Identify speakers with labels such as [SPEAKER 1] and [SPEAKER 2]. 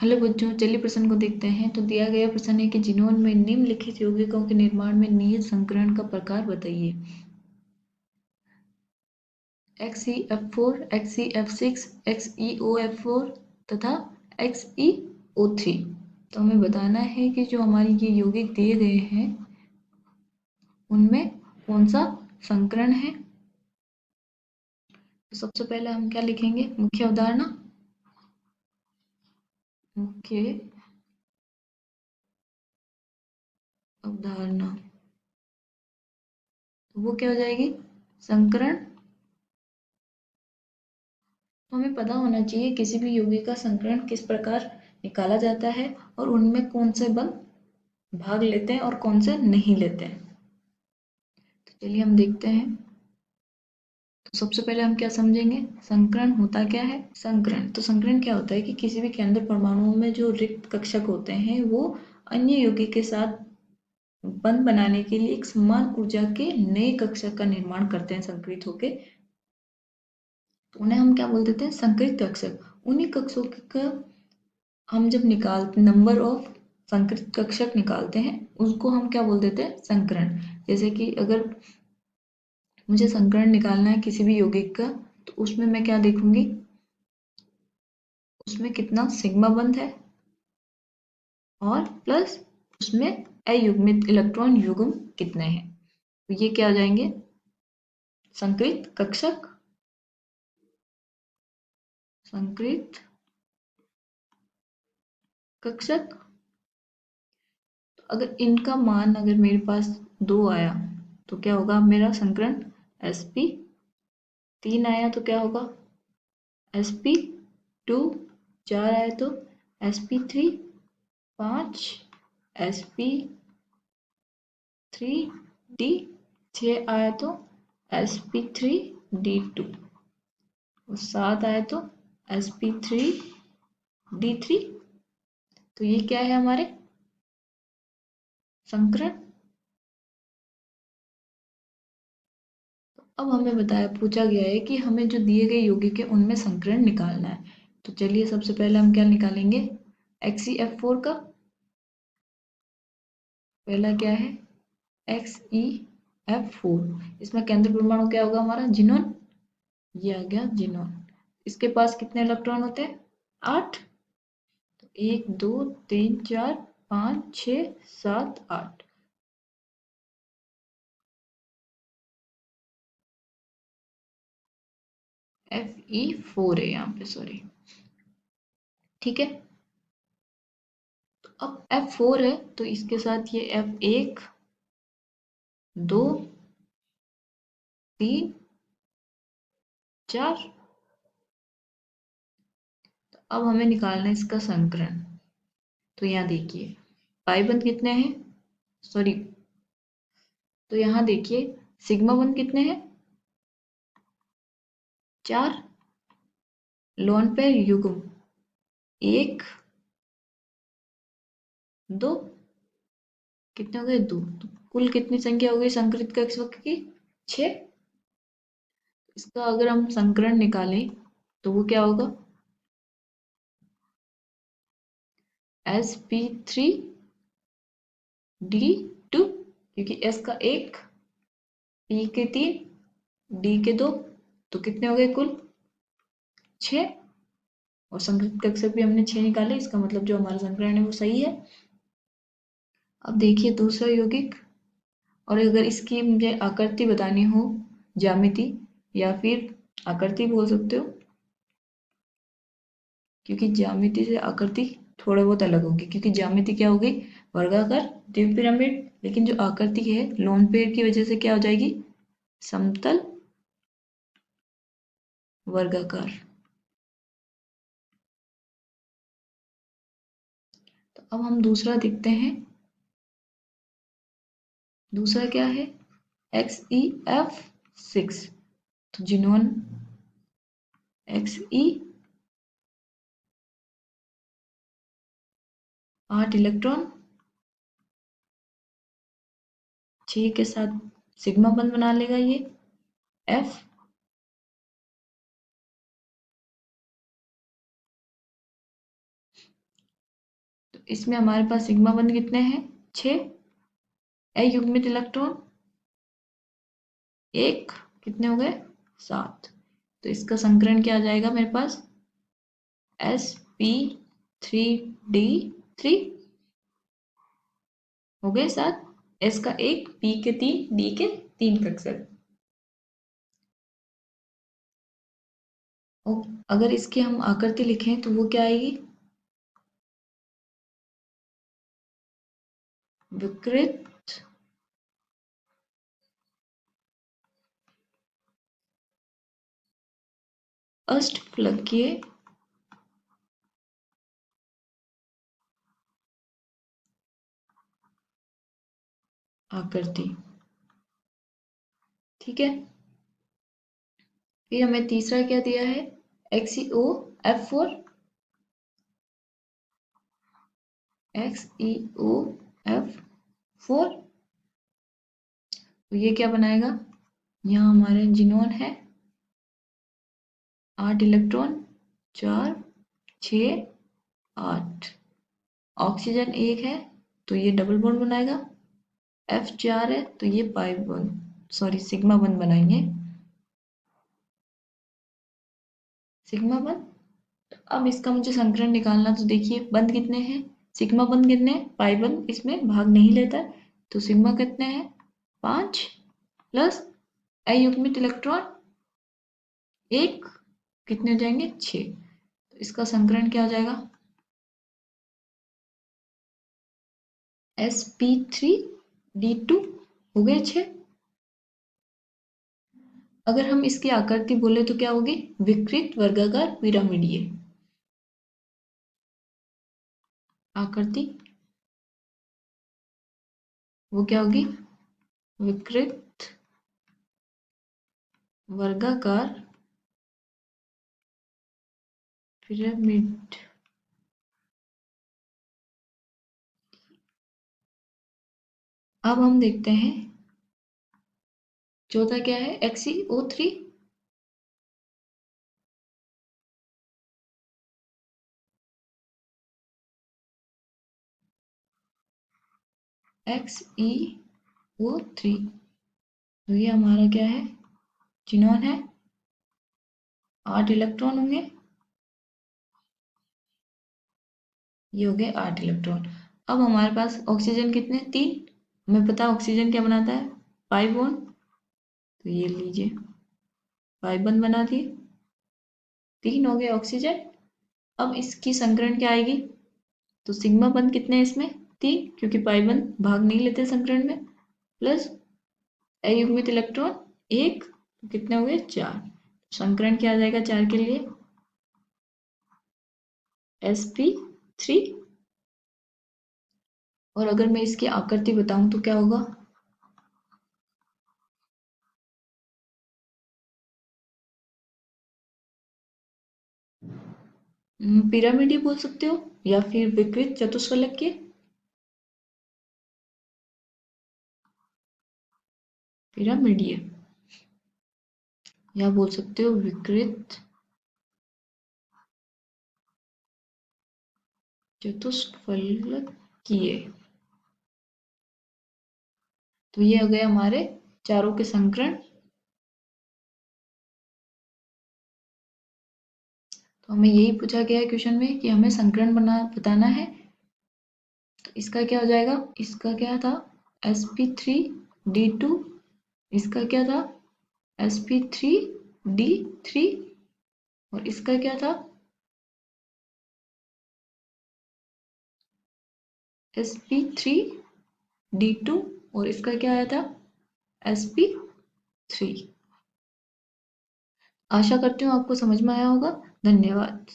[SPEAKER 1] Hello बच्चों, चलिए प्रश्न को देखते हैं। तो दिया गया प्रश्न है कि जिनोन में निम्नलिखित यौगिकों के निर्माण में निहित संकरण का प्रकार बताइए। XeF4, XeF6, XeOF4 तथा XeO3। तो हमें बताना है कि जो हमारी ये यौगिक दिए गए हैं उनमें कौन सा संकरण है। तो सबसे पहले हम क्या लिखेंगे, मुख्य अवधारणा। मुख्य अवधारणा तो वो क्या हो जाएगी, संकरण। तो हमें पता होना चाहिए किसी भी यौगिक का संकरण किस प्रकार निकाला जाता है और उनमें कौन से बंध भाग लेते हैं और कौन से नहीं लेते हैं। तो चलिए हम देखते हैं। तो सबसे पहले हम क्या समझेंगे, संकरण होता क्या है। संकरण क्या होता है कि किसी भी केंद्र परमाणुओं में जो रिक्त कक्षक होते हैं वो अन्य यौगिक के साथ बंध बनाने के लिए एक समान ऊर्जा के नए कक्षक का निर्माण करते हैं संकरित होके। तो उन्हें हम क्या बोल देते हैं, संकरित कक्षक। उन्हीं कक्षकों का हम जब निकालते नंबर ऑफ संकरित कक्षक निकालते हैं उसको हम क्या बोल देते हैं, संकरण। जैसे कि अगर मुझे संकरण निकालना है किसी भी यौगिक का तो उसमें मैं क्या देखूंगी, उसमें कितना सिग्मा बंध है और प्लस उसमें अयुग्मित इलेक्ट्रॉन युग्म कितने हैं। तो ये क्या हो जाएंगे, संकरित कक्षक। संकरित कक्षक अगर इनका मान अगर मेरे पास 2 आया तो क्या होगा मेरा संकरण। sp 3 आया तो क्या होगा sp2, 4 आया तो sp3, 5 sp3d, 6 आया तो sp3d2 और 7 आया तो sp3d3। तो ये क्या है हमारे संकरण। अब हमें पूछा गया है कि हमें जो दिए गए यौगिक है उनमें संकरण निकालना है। तो चलिए सबसे पहले हम क्या निकालेंगे, XeF4 का। पहला क्या है XeF4, इसमें केंद्र परमाणु क्या होगा हमारा, जिनोन। ये आ गया जिनोन। इसके पास कितने इलेक्ट्रॉन होते हैं, 8। तो 1 2 3 4 5 6 7 8। Fe4 है यहाँ पे, सॉरी। ठीक है, तो अब F4 है तो इसके साथ ये F1 2 3 4। तो अब हमें निकालना है इसका संकरण। तो यहाँ देखिए पाई बंध कितने हैं, सॉरी। तो यहाँ देखिए सिग्मा बंध कितने हैं, 4। लोन पेयर युग्म 1 2, कितने हो गए 2। तो कुल कितनी संख्या हो गई संकरित कक्षक की, 6। इसका अगर हम संकरण निकालें तो वो क्या होगा sp3d2, क्योंकि s का 1, p के 3, d के 2, तो कितने हो गए कुल 6। और संकरित कक्षक भी हमने 6 निकाले, इसका मतलब जो हमारा संकरण है वो सही है। अब देखिए दूसरा यौगिक, और अगर इसकी मुझे आकृति बतानी हो, ज्यामिति, या फिर आकृति बोल सकते हो, क्योंकि ज्यामिति से आकृति थोड़ा बहुत अलग होगी। क्योंकि ज्यामिति क्या होगी, वर्गाकार द्वीप पिरामिड, लेकिन जो आकृति है लोन पेड़ की वजह से क्या हो जाएगी, समतल वर्गाकार। तो अब हम दूसरा देखते हैं। दूसरा क्या है XeF6। तो जिनोन Xe 8 इलेक्ट्रॉन, 6 के साथ सिग्मा बंध बना लेगा ये F। इसमें हमारे पास सिग्मा बंध कितने हैं? 6। अयुग्मित इलेक्ट्रॉन 1, कितने हो गए? 7। तो इसका संकरण क्या आ जाएगा मेरे पास? sp3d3 हो गए 7। s का 1, p के 3, d के 3 कक्षक। और अगर इसकी हम आकृति लिखें तो वो क्या आएगी? विकृत अष्टफलकीय आकृति। ठीक है, फिर हमें तीसरा क्या दिया है? XeOF4 XeOF4। तो ये क्या बनाएगा? यहाँ हमारे जिनोन है 8 इलेक्ट्रॉन, 4 6 8। ऑक्सीजन 1 है तो ये डबल बॉन्ड बनाएगा। F4 है तो ये pi bond, sorry sigma bond बनाएंगे। सिग्मा बंध। अब इसका मुझे संकरण निकालना, तो देखिए बंध कितने हैं? सिग्मा बंध कितने हैं? पाई बंध इसमें भाग नहीं लेता है, तो सिग्मा कितने हैं? 5 प्लस अयुग्मित इलेक्ट्रॉन 1, कितने हो जाएंगे? 6। तो इसका संकरण क्या हो जाएगा? sp3d2 हो गए 6। अगर हम इसकी आकृति बोले तो क्या होगी? विकृत वर्गाकार पिरामिडीय आकृति। वो क्या होगी? विकृत वर्गाकार पिरामिड। अब हम देखते हैं चौथा क्या है? XeO3। XeO3, तो ये हमारा क्या है? जिनोन है, 8 इलेक्ट्रॉन होंगे, ये हो गए 8 इलेक्ट्रॉन। अब हमारे पास ऑक्सीजन कितने? 3। हमें पता है ऑक्सीजन क्या बनाता है? Pi bond. तो ये लीजिए पाई बॉन्ड बना दिए, 3 हो गए ऑक्सीजन। अब इसकी संकरण क्या आएगी? तो सिग्मा बंध कितने हैं इसमें? 3, क्योंकि पाई बंध भाग नहीं लेते संकरण में, प्लस अयुग्मित इलेक्ट्रॉन 1, तो कितने हो गए? 4। संकरण क्या आ जाएगा 4 के लिए? sp3। और अगर मैं इसकी आकृति बताऊं तो क्या होगा? पिरामिड ही बोल सकते हो, या फिर विकृत चतुष्फलक के पिरामिडीय, या बोल सकते हो विकृत चतुष्फलकीय। तो ये हो गए हमारे चारों के संकरण। तो हमें यही पूछा गया है क्वेश्चन में कि हमें संकरण बताना है। तो इसका क्या हो जाएगा? इसका क्या था? sp3d2। इसका क्या था? sp3d3। और इसका क्या था? sp3d2। और इसका क्या आया था? sp3। आशा करती हूँ आपको समझ में आया होगा। धन्यवाद।